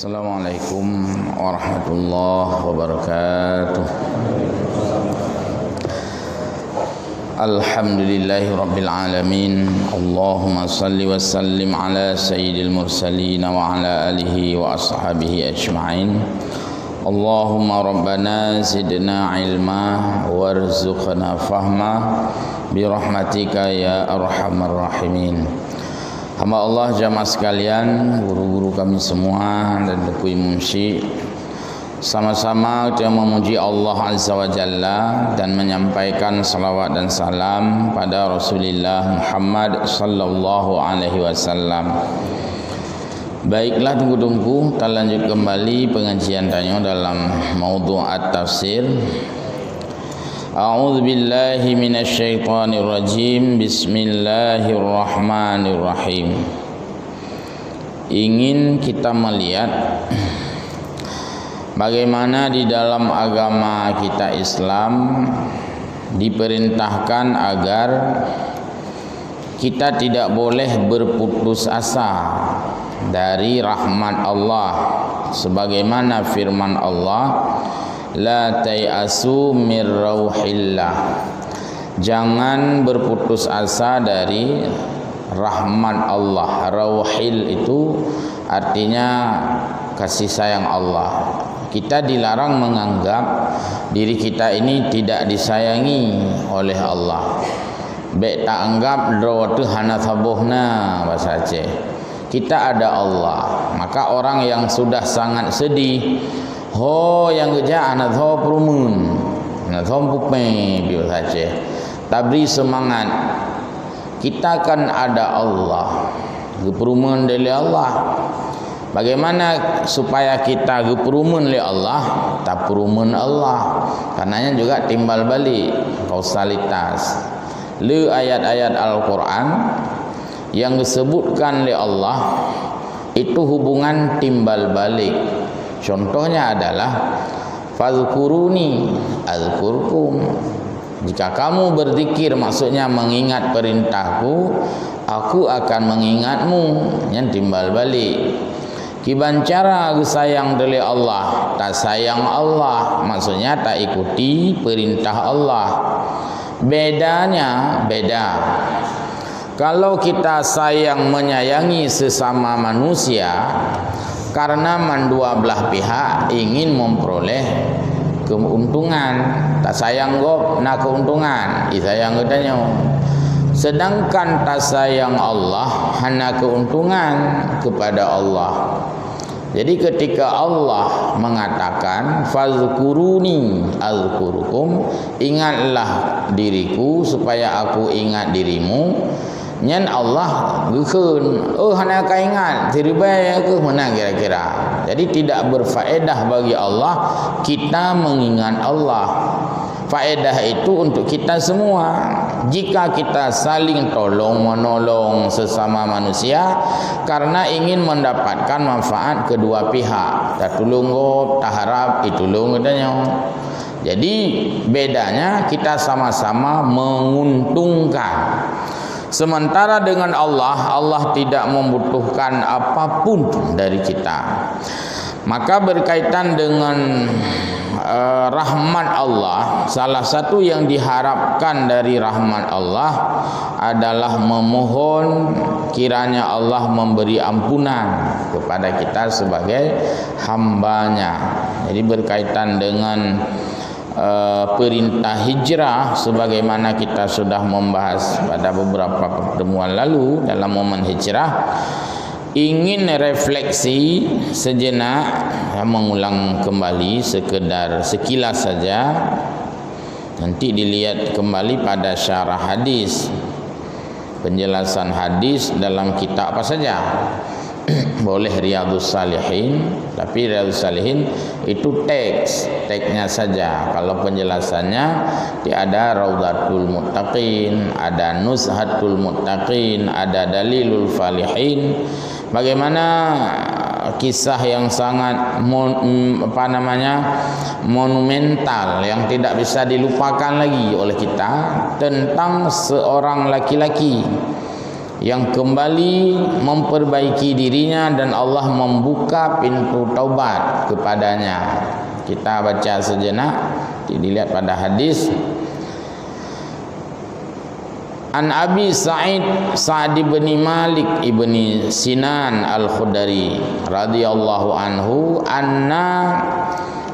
Assalamualaikum warahmatullahi wabarakatuh. Alhamdulillahi rabbil alamin. Allahumma salli wa sallim ala sayyidil mursalin wa ala alihi wa ashabihi ajma'in. Allahumma rabbana zidna ilma warzuqna fahma birahmatika ya arhamar rahimin. Hamba Allah jamaah sekalian, guru-guru kami semua dan Depui Munsyid, sama-sama kita memuji Allah Azza wa Jalla dan menyampaikan salawat dan salam pada Rasulullah Muhammad sallallahu alaihi wasallam. Baiklah tunggu-tunggu, kita lanjut kembali pengajian tanya dalam maudhu' at-tafsir. A'udzu billahi minasyaitonir rajim. Bismillahirrahmanirrahim. Ingin kita melihat bagaimana di dalam agama kita Islam diperintahkan agar kita tidak boleh berputus asa dari rahmat Allah, sebagaimana firman Allah, la tai'asu mir rauhillah. Jangan berputus asa dari rahmat Allah. Rauhil itu artinya kasih sayang Allah. Kita dilarang menganggap diri kita ini tidak disayangi oleh Allah. Baik tak anggap draw tu hana sabuhna bahasa Aceh. Kita ada Allah. Maka orang yang sudah sangat sedih, ho yang kerja anak ho perumun, anak ho pupe biasa Aceh. Tabri semangat. Kita kan ada Allah. Geperumun dari Allah. Bagaimana supaya kita geperumun oleh Allah? Tak perumun Allah. Karenanya juga timbal balik kausalitas. Le ayat-ayat Al-Quran yang disebutkan oleh Allah itu hubungan timbal balik. Contohnya adalah fazkuruni azkurkum. Jika kamu berzikir, maksudnya mengingat perintahku, aku akan mengingatmu. Yang timbal balik. Kibancara sayang dari Allah, tak sayang Allah, maksudnya tak ikuti perintah Allah. Bedanya beda. Kalau kita sayang menyayangi sesama manusia karena mandua belah pihak ingin memperoleh keuntungan, tak sayang gop nak keuntungan, sayang katanya. Sedangkan tak sayang Allah hanya keuntungan kepada Allah. Jadi ketika Allah mengatakan fazkuruni azkurukum, ingatlah diriku supaya aku ingat dirimu, nyan Allah geukeun hana ka ingat tiribai aku mana kira-kira. Jadi tidak berfaedah bagi Allah kita mengingat Allah. Faedah itu untuk kita semua. Jika kita saling tolong menolong sesama manusia karena ingin mendapatkan manfaat kedua pihak, tak tulung gop, tak harap ditulung katanya. Jadi bedanya kita sama-sama menguntungkan. Sementara dengan Allah, Allah tidak membutuhkan apapun dari kita. Maka berkaitan dengan rahmat Allah, salah satu yang diharapkan dari rahmat Allah adalah memohon kiranya Allah memberi ampunan kepada kita sebagai hambanya. Jadi berkaitan dengan perintah hijrah, sebagaimana kita sudah membahas pada beberapa pertemuan lalu dalam momen hijrah, ingin refleksi sejenak, mengulang kembali sekedar sekilas saja. Nanti dilihat kembali pada syarah hadis, penjelasan hadis dalam kitab apa saja. Boleh Riyadhus Shalihin, tapi Riyadhus Shalihin itu teksnya saja. Kalau penjelasannya ada Raudhatul Muttaqin, ada Nuzhatul Muttaqin, ada Dalilul Falihin. Bagaimana kisah yang sangat monumental yang tidak bisa dilupakan lagi oleh kita tentang seorang laki-laki yang kembali memperbaiki dirinya dan Allah membuka pintu taubat kepadanya. Kita baca sejenak, dilihat pada hadis. An Abi Sa'id bin Malik ibni Sinan Al-Khudari radhiyallahu anhu anna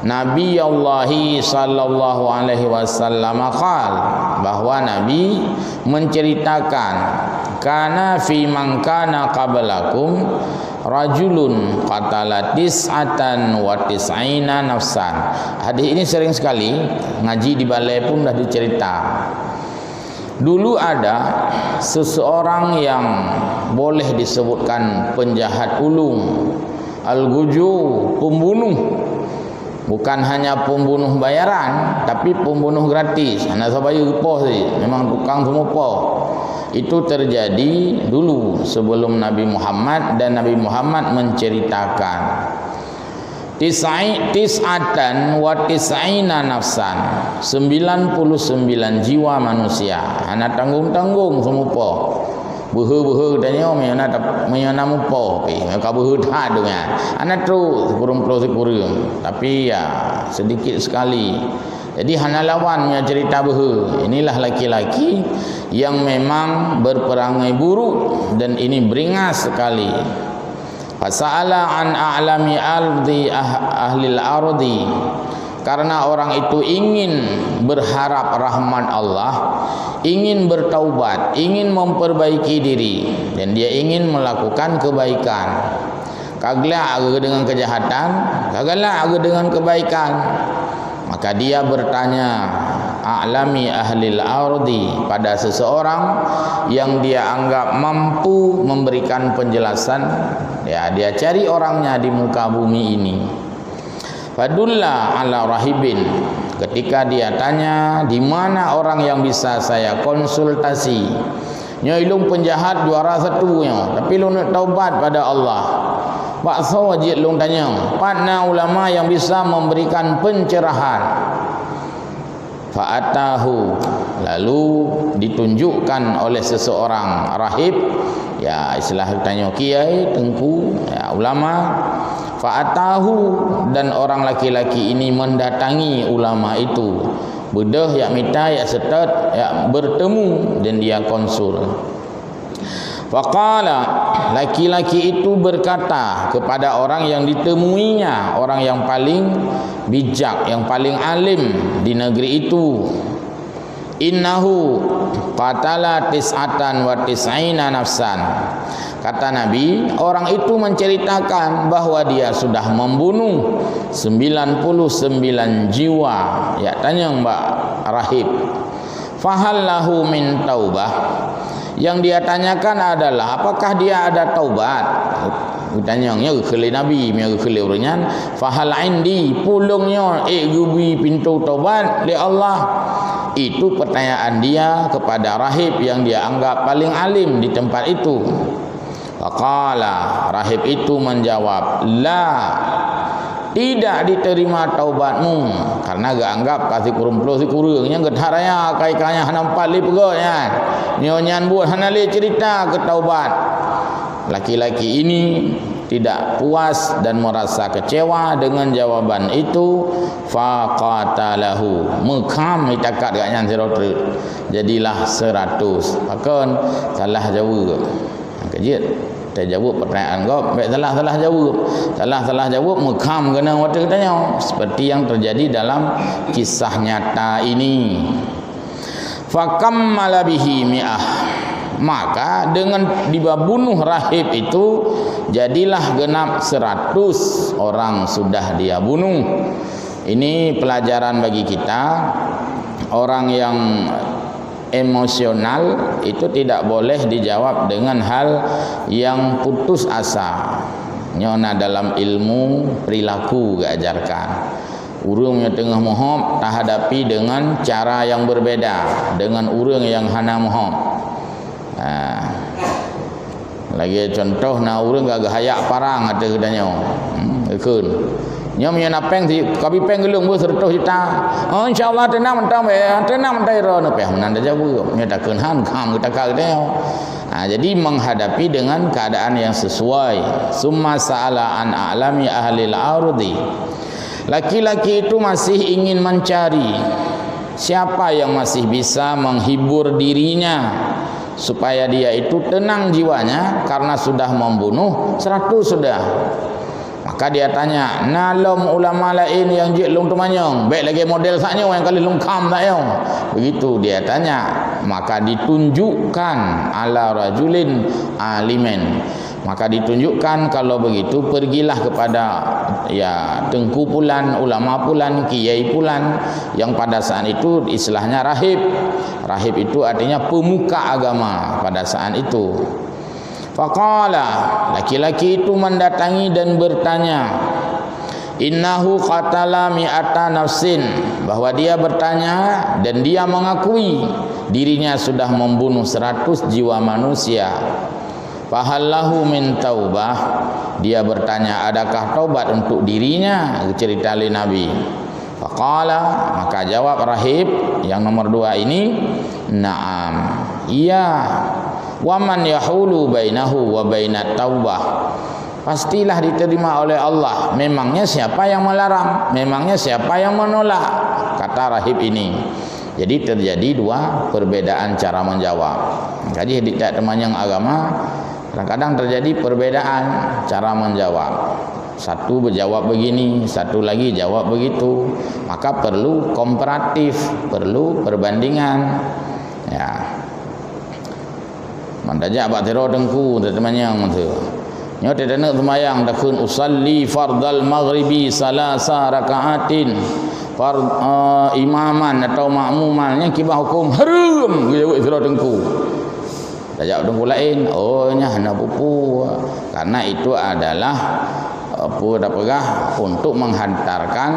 Nabiyallahi sallallahu alaihi wasallam qala, bahwa Nabi menceritakan, kana fi man kana qablakum rajulun qatala tis'atan wa tis'ina nafsan. Hadis ini sering sekali ngaji di balai pun dah dicerita. Dulu ada seseorang yang boleh disebutkan penjahat ulung, al-guju, pembunuh. Bukan hanya pembunuh bayaran, tapi pembunuh gratis. Anak saya bayar poh sih, memang tukang semua poh. Itu terjadi dulu sebelum Nabi Muhammad, dan Nabi Muhammad menceritakan tis'atan wa tis'ina nafsan, 99 jiwa manusia. Anak tanggung-tanggung semua poh. Buhu tanya menyana mupo pi maka buhu hadunya anak tu kurung tapi ya sedikit sekali. Jadi hana lawan punya cerita buhu. Inilah laki-laki yang memang berperangai buruk, dan ini beringas sekali. Fasa'ala an a'lami ahli al-ardi, karena orang itu ingin berharap rahmat Allah, ingin bertaubat, ingin memperbaiki diri, dan dia ingin melakukan kebaikan. Kagak aga dengan kejahatan, kagak aga dengan kebaikan. Maka dia bertanya, a'lami ahlil ardi, pada seseorang yang dia anggap mampu memberikan penjelasan. Ya, dia cari orangnya di muka bumi ini. Fadulla ala rahibin, ketika dia tanya di mana orang yang bisa saya konsultasi. Nyoilung penjahat juara satunya, tapi lu nak taubat pada Allah. Pak Sawajid lu tanya, partner ulama yang bisa memberikan pencerahan. Fa'atahu, lalu ditunjukkan oleh seseorang rahib, ya istilah tanya kiai, tengku, ya ulama. Fa'atahu, dan orang laki-laki ini mendatangi ulama itu. Bedah ya minta ya setat ya bertemu, dan dia konsul. Faqala, laki-laki itu berkata kepada orang yang ditemuinya, orang yang paling bijak, yang paling alim di negeri itu, innahu qatala tis'atan wa tis'ina nafsan. Kata Nabi, orang itu menceritakan bahwa dia sudah membunuh 99 jiwa. Ya, tanya Mbak Rahib, fahallahu min taubah. Yang dia tanyakan adalah apakah dia ada taubat. Tanya nya khali Nabi, nya khali uranyan, fahal indi pulungnya gubi pintu taubat li Allah. Itu pertanyaan dia kepada rahib yang dia anggap paling alim di tempat itu. Faqala, rahib itu menjawab, la, tidak diterima taubatmu, karena gak anggap kasih kurung-kurung si kurungnya getharaya kai-kaya nampak li peganya nyonyan buat hanali cerita ke taubat. Laki-laki ini tidak puas dan merasa kecewa dengan jawaban itu. Faqatalahu, mekam itakat gaknya 100, jadilah 100. Akan salah jawab kejit, kita jawab pertanyaan kau, baik salah jawab mekam kena waktu tanya, seperti yang terjadi dalam kisah nyata ini. Fakammala bihi mi'ah, maka dengan dibunuh rahib itu jadilah genap 100 orang sudah dia bunuh. Ini pelajaran bagi kita. Orang yang emosional itu tidak boleh dijawab dengan hal yang putus asa. Nyona dalam ilmu perilaku diajarkan. Urang yang tengah mohon tak hadapi dengan cara yang berbeda dengan urang yang hana mohon. Lagi contoh na urang gak hayak parang ada kedanya. Keun. Nya punya napeng si kabi peng gelung bu 100 juta. Oh insyaallah tenang mentang be, tenang mentai ro na pe. Nan da jawu nya tak keun han kam kita ka dia. Jadi menghadapi dengan keadaan yang sesuai. Summa sa'ala an a'lami ahlil ardi. Laki-laki itu masih ingin mencari siapa yang masih bisa menghibur dirinya supaya dia itu tenang jiwanya, karena sudah membunuh 100 sudah. Maka dia tanya, nalom ulama lain yang jik long temanyong, baik lagi model saknya yang kali long kam tak yo. Begitu dia tanya, maka ditunjukkan ala rajulin alimen. Maka ditunjukkan kalau begitu pergilah kepada ya tengku pulan, ulama pulan, kiai pulan yang pada saat itu istilahnya rahib. Rahib itu artinya pemuka agama pada saat itu. Faqala, laki-laki itu mendatangi dan bertanya, innahu qatala mi'ata nafsin, bahwa dia bertanya dan dia mengakui dirinya sudah membunuh 100 jiwa manusia. Fahallahu min taubah, dia bertanya adakah taubat untuk dirinya, cerita oleh Nabi. Faqala, maka jawab rahib yang nomor 2 ini, na'am, iya. Waman yahulu bainahu wa bainat taubah, pastilah diterima oleh Allah. Memangnya siapa yang melarang? Memangnya siapa yang menolak? Kata rahib ini. Jadi terjadi 2 perbedaan cara menjawab. Jadi tidak teman yang agama, kadang-kadang terjadi perbedaan cara menjawab. Satu berjawab begini, satu lagi jawab begitu. Maka perlu komparatif, perlu perbandingan. Ya. Mandajak bak tiro dengku teman-teman tu. Nyo tidak nak sembahyang dakun usalli fardal maghribi salasa rakaatin. Imaman atau makmumannya kibah hukum haram dia buat tiro dengku. Dajak dengku lain, oh nya hana pupu. Karena itu adalah apa dapegah untuk menghantarkan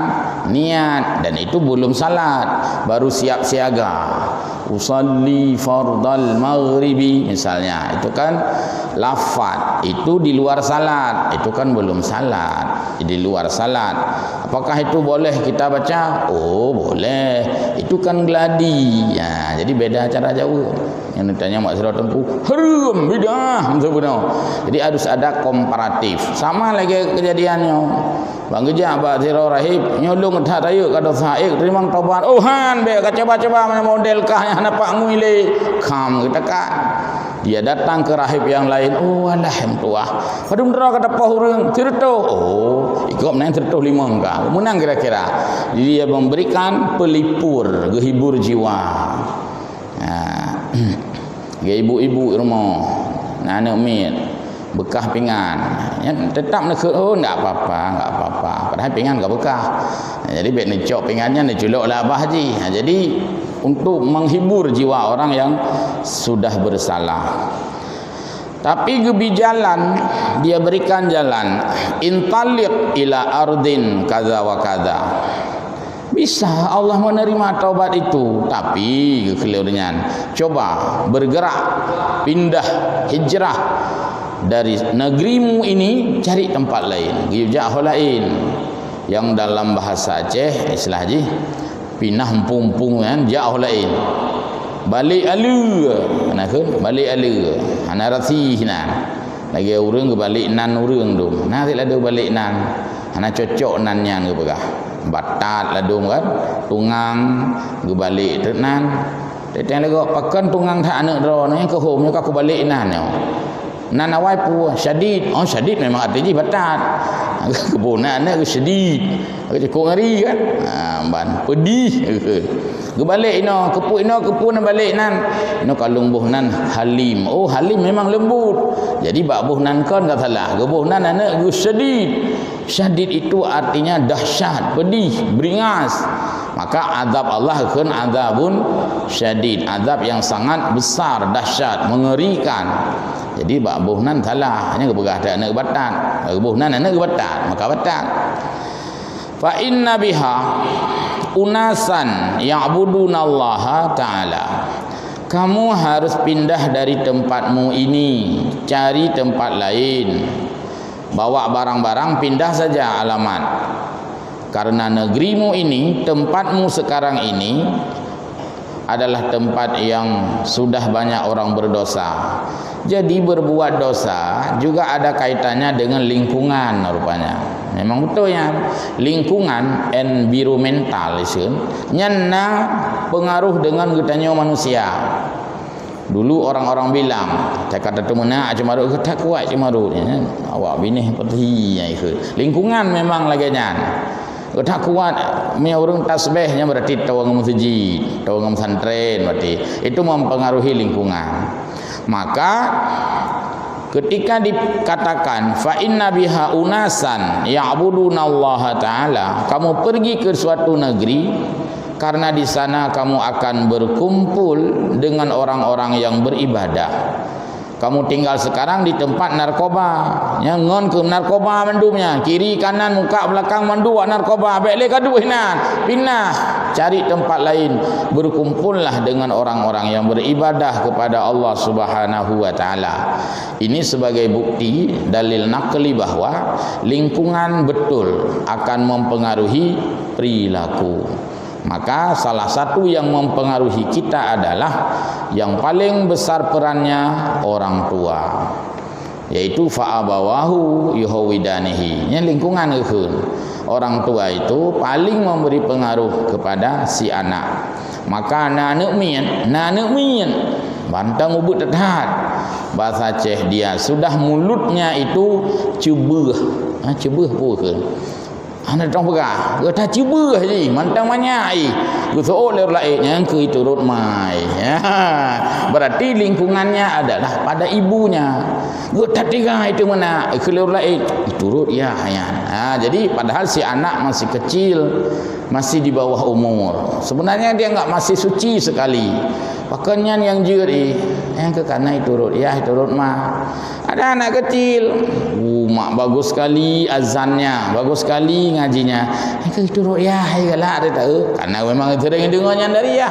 niat, dan itu belum salat, baru siap siaga. Usalli fardal maghribi misalnya, itu kan lafaz, itu di luar salat, itu kan belum salat, di luar salat. Apakah itu boleh kita baca? Oh boleh, itu kan gladi ya, jadi beda cara jauh. Yang ditanya mak sira tengku haram bidah sebenarnya. Jadi harus ada komparatif. Sama lagi kejadiannya. Bang gejak bak sira rahib nyolong dah tayu kada saik terima taubat. Oh han be coba-coba mana model kah yang nampak nguile. Kam kita kan. Dia datang ke rahib yang lain. Oh alhamdulillah. Padum dera kata pahurung cerita. Oh, ikut menang cerita 5 engkau. Menang kira-kira. Dia memberikan pelipur, menghibur jiwa. Ya, ibu-ibu rumah anak mit bekah pinggan ya, tetap nak oh enggak apa-apa padahal pinggan enggak bekah. Jadi bet necok pinggannya nak culuklah abah haji. Jadi untuk menghibur jiwa orang yang sudah bersalah. Tapi gebi jalan, dia berikan jalan, intaliq ila ardin kaza wa kaza. Bisa Allah menerima taubat itu, tapi kekeliruan. Coba bergerak, pindah, hijrah dari negerimu ini cari tempat lain, jauh lain. Yang dalam bahasa Aceh istilah haji, pindah empung-empung kan, jauh lain. Balik alu, ana kan? Balik alu. Ana rasi nan. Lagi urang ke balik nan urang tu. Nah tidak ada balik nan. Ana cocok nannya ke pegah. Batat ladung kan, tungang gebalik tenan. Teteng lego pakan tungang tak anak dro ni ke home aku balik nan yo. Nan awai pu syadid. Oh syadid memang artinya batat. Kebunan ke syadid. Cukup ngari kan. Ban pedih. Gebalik ino, kepu nan balik nan. Ino kalung buh nan halim. Oh halim memang lembut. Jadi bak buh nan kan tak salah. Gebuh nan anak syadid. Syadid itu artinya dahsyat, pedih, beringas. Maka azab Allah kan azabun syadid, azab yang sangat besar, dahsyat, mengerikan. Jadi bak buh nan salah, hanya kebegah tak nak batat. Buh nan nak batat, maka batat. Fa inna biha unasan ya'budunallaha ta'ala. Kamu harus pindah dari tempatmu ini, cari tempat lain. Bawa barang-barang, pindah saja alamat. Karena negerimu ini, tempatmu sekarang ini adalah tempat yang sudah banyak orang berdosa. Jadi berbuat dosa juga ada kaitannya dengan lingkungan rupanya. Memang betul ya. Lingkungan environmental nyana pengaruh dengan getanya manusia. Dulu orang-orang bilang, cakap tu mana cemaru tak kuat cemaru ni. Awak bini pergi ya itu. Lingkungan memang laganya. Tak kuat mi orang tasbihnya berarti tahu ngam masjid, tahu ngam santren berarti. Itu mempengaruhi lingkungan. Maka ketika dikatakan fa inna biha unasan ya'budunallaha ta'ala, kamu pergi ke suatu negeri karena di sana kamu akan berkumpul dengan orang-orang yang beribadah. Kamu tinggal sekarang di tempat narkoba, ngon ke narkoba mendumnya, kiri kanan muka belakang mandu narkoba, balik kadu pindah cari tempat lain, berkumpullah dengan orang-orang yang beribadah kepada Allah Subhanahu wa taala. Ini sebagai bukti dalil naqli bahwa lingkungan betul akan mempengaruhi perilaku. Maka salah satu yang mempengaruhi kita adalah yang paling besar perannya orang tua, yaitu fa'abawahu yuhawidanihi. Ini lingkungan itu. Orang tua itu paling memberi pengaruh kepada si anak. Maka anak mian bantang ubud tethat. Bahasa Aceh dia sudah mulutnya itu cubuh pun. Anak dong pegah, kita cuba je, mantang banyak Gusook ler lain yang ke turut mai. Ya. Berarti lingkungannya adalah pada ibunya. Kita tiga itu mana? Kelir lain turut ya. Jadi padahal si anak masih kecil, masih di bawah umur. Sebenarnya dia enggak masih suci sekali. Pakaian yang juri, yang ke kanan turut ya, turut mah. Ada anak kecil, mak bagus sekali azannya, bagus sekali ngajinya. Itu turut ya, galak dia tahu. Karena memang sering dengarnya dari ya.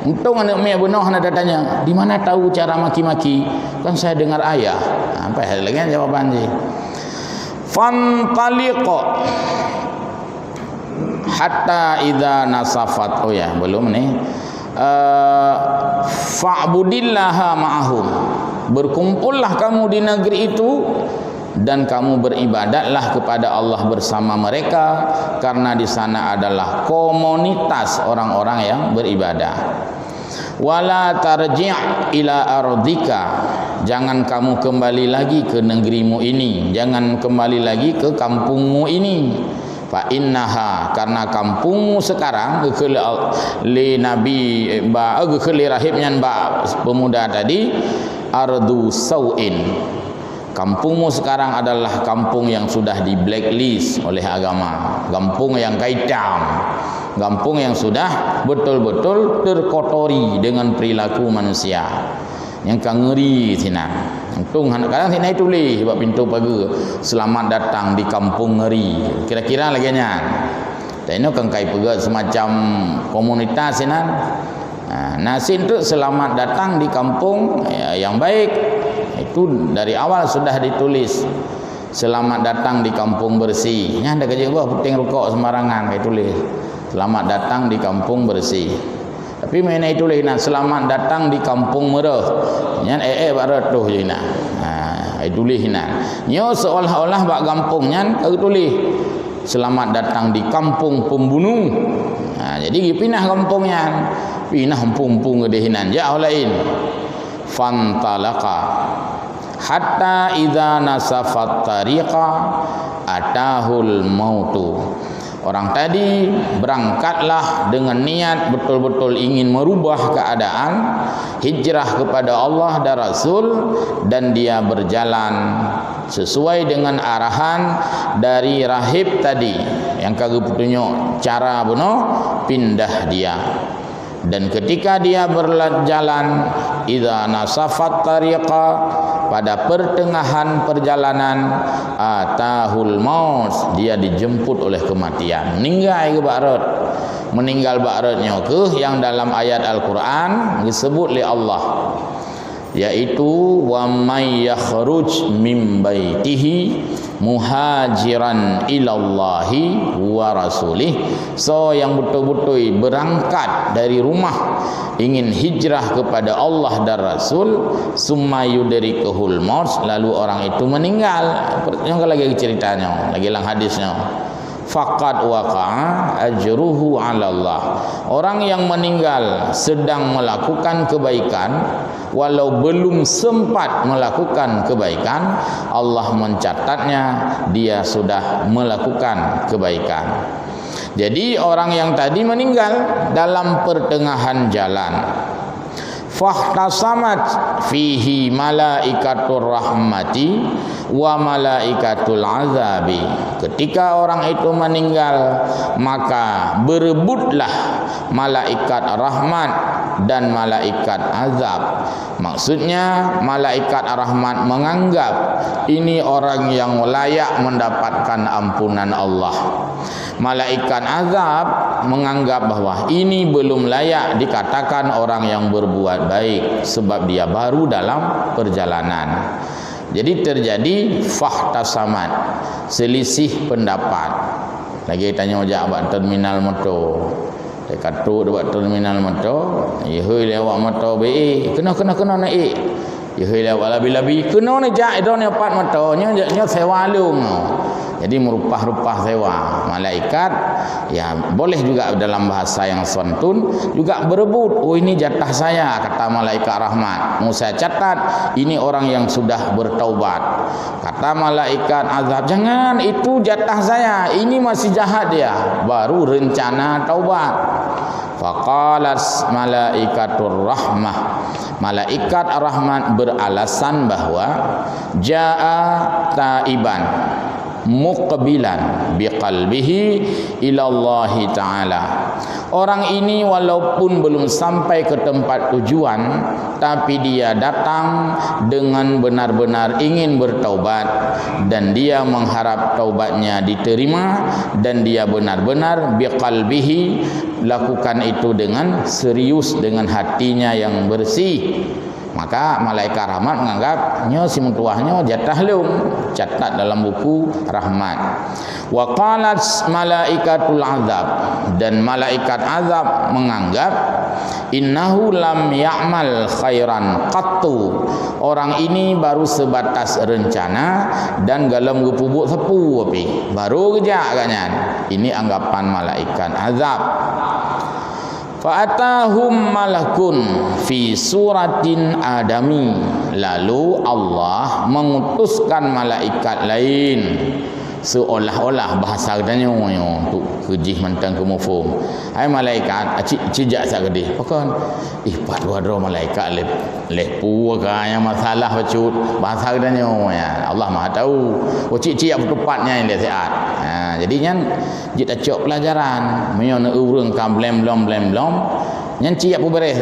Untung anak mek benar nak tanya, di mana tahu cara maki-maki? Kan saya dengar ayah. Apa hal lagi jawaban dia? Fantaliqa hatta idza nasafat. Oh ya, belum nih. Fa'budillaha ma'ahum, berkumpullah kamu di negeri itu dan kamu beribadatlah kepada Allah bersama mereka, karena di sana adalah komunitas orang-orang yang beribadah. Wala tarji' ila ardika, jangan kamu kembali lagi ke negerimu ini, jangan kembali lagi ke kampungmu ini. Fa innaha, karena kampungmu sekarang li nabi ba li rahibnya ba pemuda tadi, ardu sauin, kampungmu sekarang adalah kampung yang sudah di blacklist oleh agama, kampung yang kaitam, kampung yang sudah betul-betul terkotori dengan perilaku manusia yang kangeri sinan. Untung kadang sini tulis sebab pintu pagar, selamat datang di kampung ngeri. Kira-kira lagi nya. Dan ini kan kai pagar semacam komunitas sinan. Nasin tu selamat datang di kampung yang baik. Itu dari awal sudah ditulis. Selamat datang di kampung bersih. Nya ada kerja gua puting rokok sembarangan kai tulis. Selamat datang di kampung bersih. Tapi mana itu lah, selamat datang di kampung merah. Nyan barat tu je nak. Tulis nak. Nyo seolah-olah bak kampung nyan tulis selamat datang di kampung pembunuh. Jadi pindah kampung nyan, pindah kampung gedehinan jauh lain. Fantalaqa hatta idza nasafat tariqa atahul mautu. Orang tadi berangkatlah dengan niat betul-betul ingin merubah keadaan, hijrah kepada Allah dan Rasul, dan dia berjalan sesuai dengan arahan dari rahib tadi yang kagak petunjuk cara benar pindah dia. Dan ketika dia berjalan, idza nasafat tariqa, pada pertengahan perjalanan, atahul maut, dia dijemput oleh kematian, meninggal ke barat. Meninggal baratnya ke yang dalam ayat Al-Quran disebut oleh Allah, yaitu wa may yakhruj min baitihi muhajiran ilallahi wa rasulih, so yang betul-betul berangkat dari rumah ingin hijrah kepada Allah dan Rasul, summa yudrikuhul maut, lalu orang itu meninggal. Yang lagi ceritanya, lagi lang hadisnya, faqad waqa'a ajruhu 'ala Allah. Orang yang meninggal sedang melakukan kebaikan, walau belum sempat melakukan kebaikan, Allah mencatatnya dia sudah melakukan kebaikan. Jadi orang yang tadi meninggal dalam pertengahan jalan, fahtasamat fihi malaikatur rahmati wa malaikatul azabi. Ketika orang itu meninggal, maka berebutlah malaikat rahmat dan malaikat azab. Maksudnya malaikat rahmat menganggap ini orang yang layak mendapatkan ampunan Allah. Malaikat azab menganggap bahwa ini belum layak dikatakan orang yang berbuat baik sebab dia baru dalam perjalanan. Jadi terjadi fahtasamat, selisih pendapat. Lagi tanya ojak buat terminal motor, dia kata buat terminal motor, ya hei lewat motor be, kena naik. Ya hei lewat labi-labi, kena ni jak ida ni pat motornya sewa lung. Jadi merupah-rupah sewa. Malaikat ya boleh juga dalam bahasa yang santun juga berebut. Oh ini jatah saya, kata malaikat rahmat. Mau saya catat ini orang yang sudah bertaubat. Kata malaikat azab, jangan, itu jatah saya, ini masih jahat dia, baru rencana taubat. Faqalat malaikatur rahmah, malaikat rahmat beralasan bahwa jaa taiban muqbilan biqalbihi ilallahi ta'ala. Orang ini walaupun belum sampai ke tempat tujuan, tapi dia datang dengan benar-benar ingin bertaubat, dan dia mengharap taubatnya diterima, dan dia benar-benar biqalbihi, lakukan itu dengan serius, dengan hatinya yang bersih. Maka malaikat rahmat menganggap nyo si mentuahnya jatah lung, catat dalam buku rahmat. Wa qalat malaikatul azab, dan malaikat azab menganggap innahu lam ya'mal khairan qattu, orang ini baru sebatas rencana dan galam gepubuk sepu api, baru kerja agaknya. Ini anggapan malaikat azab. Fa'atahum malakun fi suratin adami, lalu Allah mengutuskan malaikat lain seolah-olah bahasa katanya untuk kejih mentang ke mufum. Hai malaikat cijak sak gede pakan pat dua malaikat lepu kaya masalah bacut bahasa katanya Allah Maha tahu. Cik tepatnya yang dia sehat. Jadinya kita cok pelajaran menyo urang kam blem nyan ciap pu beres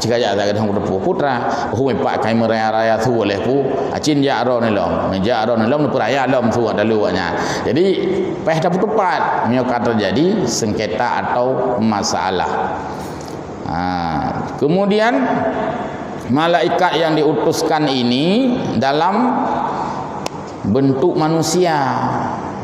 cik ajak tak kadang putra pak kai meraya tu oleh pu acin ja ro ni lom tu raya lom tu dalu nya. Jadi peh dah tepat menyo terjadi sengketa atau masalah. Kemudian malaikat yang diutuskan ini dalam bentuk manusia.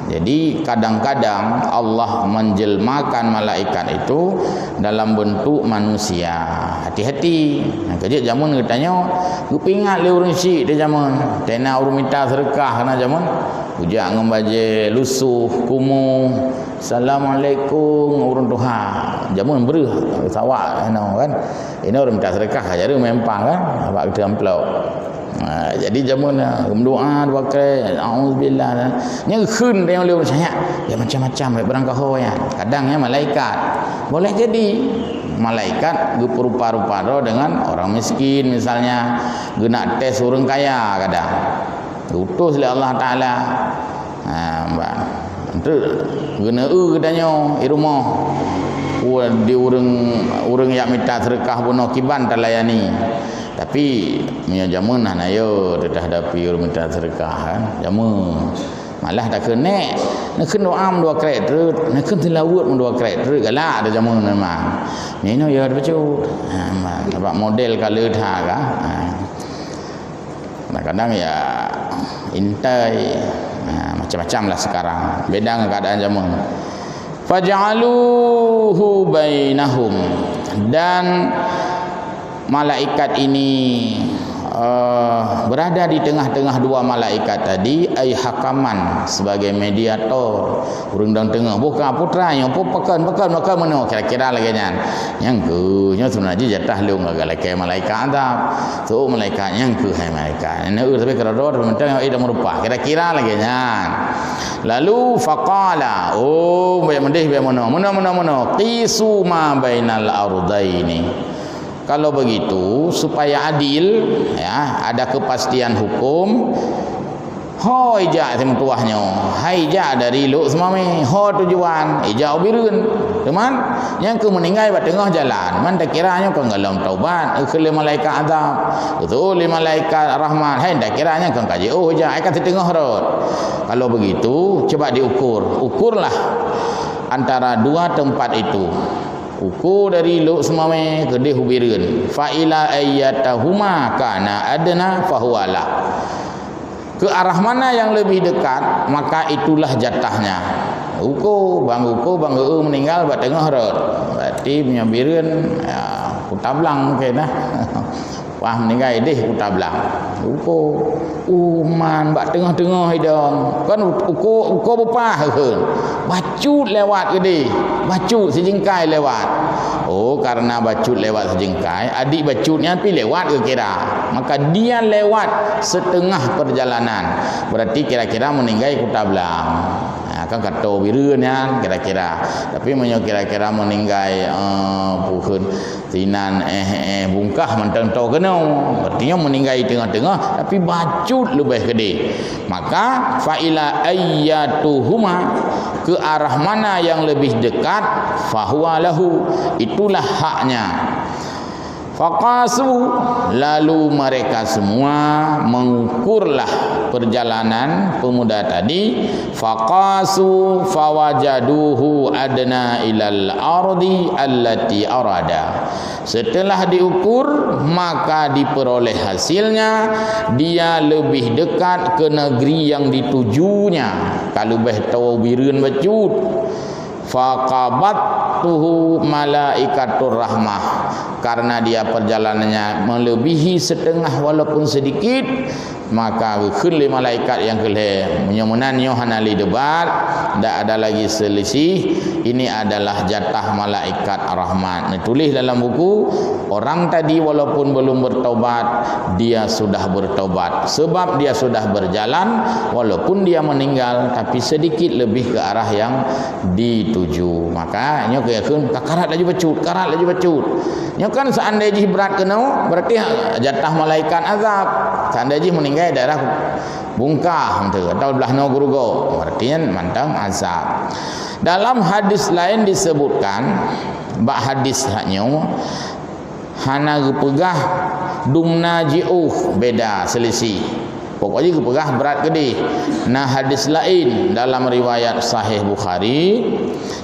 Jadi kadang-kadang Allah menjelmakan malaikat itu dalam bentuk manusia. Hati-hati. Kejap zaman katanya, gupingat le urang syik dia zaman. Tena urang minta sedekah kana zaman. Ujak ngembaje lusuh kumuh. Assalamualaikum urang Tuhan. Zaman bereh sawak kan. Ini urang minta sedekah jadi mempang kan. Abak kita amplop. Jadi zaman berdoa dua kali auzubillah nya khun dia oleh saya ya macam-macam barang kau ya. Kadangnya malaikat boleh jadi malaikat berupa-rupa dengan orang miskin misalnya, guna tes orang kaya kadang diutus oleh Allah Taala. Mbak itu guna katanya di rumah di urang yang minta sedekah pun kiban terlayani. Tapi punya jamun nah ayo dah hadapi orang minta sedekah kan. Jamun malah tak kena nak doa dua krek terus nak tilawat dua krek terus galak ada jamun memang. Ni no ya baca. Nampak model kalau dah kan. Kadang-kadang ya intai Macam-macam lah sekarang, beda dengan keadaan zaman. Faj'aluhu bainahum, dan malaikat ini berada di tengah-tengah dua malaikat tadi, ai hakaman, sebagai mediator urang tengah, bukan putranya pun pekan mana kira-kira lagi nyan yang ke nya sebenarnya jatah leung agak laki malaikat adab tu malaikat yang ke hai malaikat ini tapi kerodor mentang ida merupa kira-kira lagi nyan. Lalu faqala, oh bayar mendih bayar mana qisu ma bainal ardaini. Kalau begitu supaya adil, ya, ada kepastian hukum. Ho ija temtuahnya, hai ija dari lu semua ni, ho tujuan ija ubireun. Teman, yang ke meninggal kat tengah jalan, man tak kiranya kau ngalam taubat, ke malaikat azab. Betul malaikat rahmat, hai tak kiranya kau kaji oh ija ai kat tengah road. Kalau begitu, coba ukurlah antara dua tempat itu. Ukur dari lu semame ke dia hubireun, fa ila ayyatahuma kana adna fahuwala, ke arah mana yang lebih dekat maka itulah jatahnya. Ukur bang meninggal kat tengah road, berarti punya bireun ya kutablang mungkin dah. Wah meninggal idih kutablang. Ukur man kat tengah-tengah hidang. Kan ukur bepah ke. Bacut lewat ke dia. Bacut sejengkai lewat. Oh karena bacut lewat sejengkai, adik bacutnya pi lewat ke kira. Maka dia lewat setengah perjalanan. Berarti kira-kira meninggal kutablang. Kan kata bireun ya kira-kira, tapi menyo kira-kira meninggal pukeun tinan bungkah mentang tau kena, artinya meninggal di tengah-tengah tapi bacut lebih gede. Maka faila ayyatuhuma, ke arah mana yang lebih dekat, fahuwa lahu, itulah haknya. Faqasu, lalu mereka semua mengukurlah perjalanan pemuda tadi. Faqasu fawajaduhu adna ilal ardi allati arada. Setelah diukur maka diperoleh hasilnya dia lebih dekat ke negeri yang ditujunya. Kalau beh tahu bireun bacut, faqabattuhu malaikatur rahmah, karena dia perjalanannya melebihi setengah walaupun sedikit, maka khulli malaikat yang kelih menyemunannya hanali debat, tidak ada lagi selisih, ini adalah jatah malaikat rahmat. Tulis dalam buku, orang tadi walaupun belum bertaubat, dia sudah bertaubat sebab dia sudah berjalan, walaupun dia meninggal tapi sedikit lebih ke arah yang dituju. Maka nyo keyakin karat lagi bacut. Nyo kan seandainya berat kena, berarti jatah malaikat azab. Seandainya meninggal daerah bungkah atau belah no gurugo, artinya mantang azab. Dalam hadis lain disebutkan, bak hadis haknya hana gepegah dumna ji'uh, beda selisih. Pokoknya gepegah berat gede. Nah hadis lain dalam riwayat Sahih Bukhari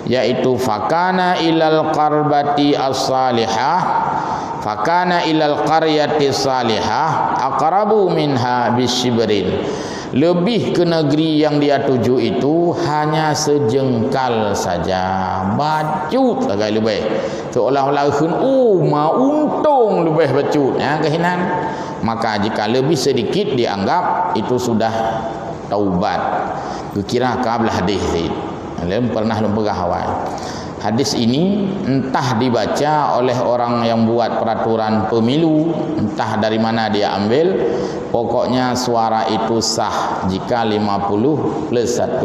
yaitu fakana ilal qarbati as-salihah, fakana ilal qaryati salihah aqrabu minha bisyibrin. Lebih ke negeri yang dia tuju itu hanya sejengkal saja, bacut agak lebih. Seolah-olah ma untung lebih bacut ya kehinan. Maka jika lebih sedikit dianggap itu sudah taubat. Kira kablah hadis ini. Lain pernah lumpur awal. Hadis ini entah dibaca oleh orang yang buat peraturan pemilu, entah dari mana dia ambil, pokoknya suara itu sah jika 50 plus 1.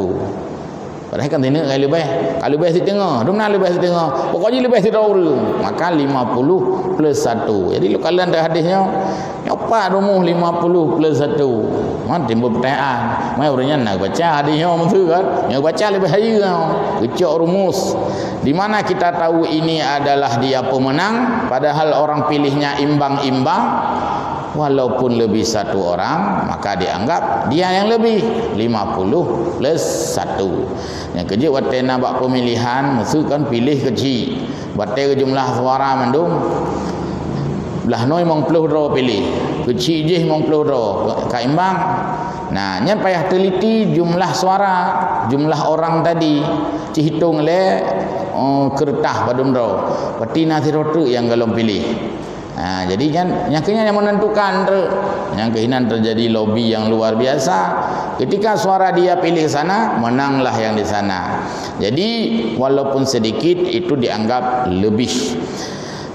Padahal kan ini kalau lebih setengah, dumna lebih setengah, pokoknya lebih setengah, maka 50 plus 1. Jadi kalau anda hadisnya, apa rumuh 50 plus 1? Man timbul pertanyaan, mai orangnya nak baca hadisnya betul kan? Yang baca lebih hari kau, kecok rumus. Di mana kita tahu ini adalah dia pemenang, padahal orang pilihnya imbang-imbang. Walaupun lebih satu orang, maka dianggap dia yang lebih 50 plus 1. Yang kerja waktu nak pemilihan, mesti kan pilih kecil. Waktu jumlah suara mendung belah noi mong puluh ro pilih. kecil je 50 ro kaimbang. Nah, nya payah teliti jumlah suara, jumlah orang tadi. Hitung le kertas padum ro. Peti nasi roti yang galong pilih. Jadi kan nyaknya yang menentukan yang kehinan terjadi lobby yang luar biasa. Ketika suara dia pilih ke sana, menanglah yang di sana. Jadi walaupun sedikit itu dianggap lebih.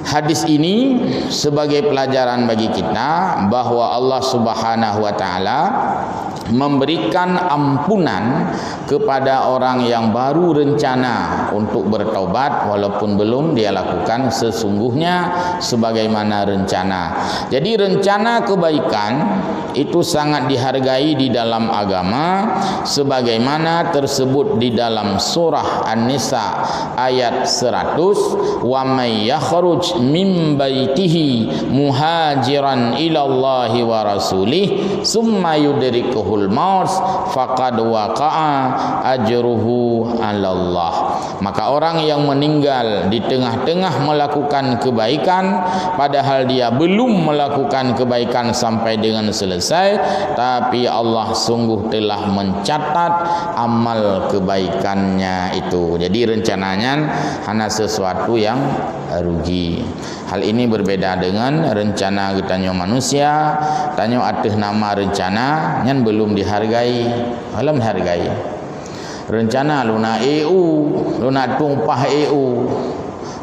Hadis ini sebagai pelajaran bagi kita bahwa Allah Subhanahu wa taala memberikan ampunan kepada orang yang baru rencana untuk bertaubat walaupun belum dia lakukan sesungguhnya sebagaimana rencana. Jadi rencana kebaikan itu sangat dihargai di dalam agama sebagaimana tersebut di dalam surah An-Nisa ayat 100, wa may yakhruj min baitihi muhajiran ila Allahi wa rasulih summa yudrikuhul maut faqad waqa'a ajruhu 'ala Allah. Maka orang yang meninggal di tengah-tengah melakukan kebaikan padahal dia belum melakukan kebaikan sampai dengan selesai, tapi Allah sungguh telah mencatat amal kebaikannya itu. Jadi rencananya hanya sesuatu yang rugi. Hal ini berbeda dengan rencana kita manusia, tanya atas nama rencana yang belum dihargai, belum dihargai. Rencana luna EU, luna tumpah EU.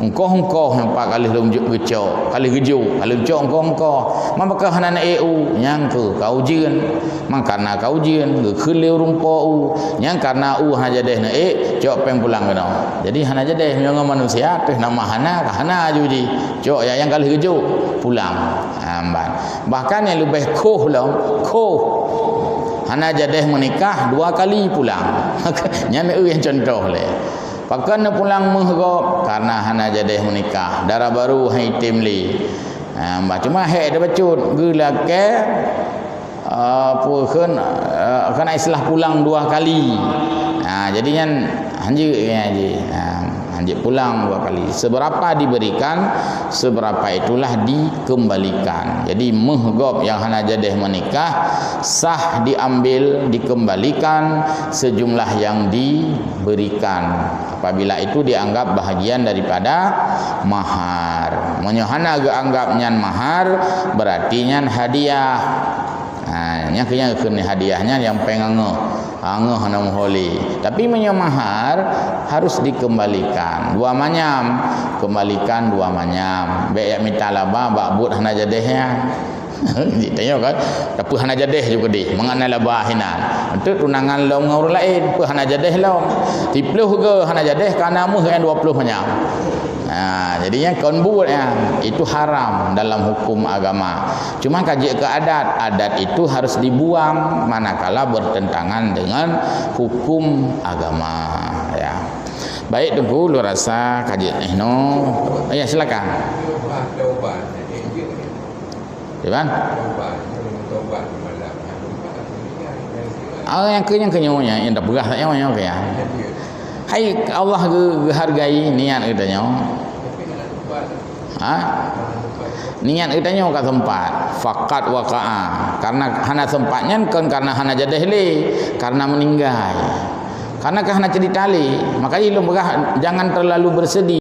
Engkau nampak kali lumjuk gecok, kali gejuk, kali gecok engkau. Maka hana EU yang ke kau jian, karena kau jian ke khileu rumpo yang karena haja deh na cok peng pulang kena. Jadi hana aja deh yang manusia teh nama hana juji. Cok ya yang kali gejuk pulang. Bahkan yang lebih koh hana aja deh menikah 2 kali pulang. Nyana yang contoh le. Pakan pulang menghgop karena hana jadeh menikah darah baru hai timli. Cuma hek dah bacut gula ke apa kan istilah pulang 2 kali. Jadinya anjir anjir pulang 2 kali. Seberapa diberikan, seberapa itulah dikembalikan. Jadi menghgop yang hana jadeh menikah sah diambil, dikembalikan sejumlah yang diberikan. Apabila itu dianggap bahagian daripada mahar. Menyohana anggapnya mahar berarti nya hadiah. Nya kena hadiahnya yang pengangeuh hana moholi. Tapi mahar harus dikembalikan 2 manyam, kembalikan 2 manyam. Baik yang minta laba bakbut hana jadehnya. Ditanya kan, tapi hana jadeh juga deh, mengenai labah hinan. Untuk tunangan long orang lain, apa hana jadeh long. Tipluh ke hana jadeh karena mu yang 20 manyam. Jadinya konbut itu haram dalam hukum agama. Cuma kaji ke adat itu harus dibuang manakala bertentangan dengan hukum agama ya. Baik tunggu lu rasa kaji ya silakan. Kan? Yang kenyonya yang dah berah taknya ya. Hai Allah hargai niat kita niat kita kat tempat faqat waqa'a karena hana tempatnya kan karena hana jadeh le karena meninggal karena hana cerita le maka jangan terlalu bersedih.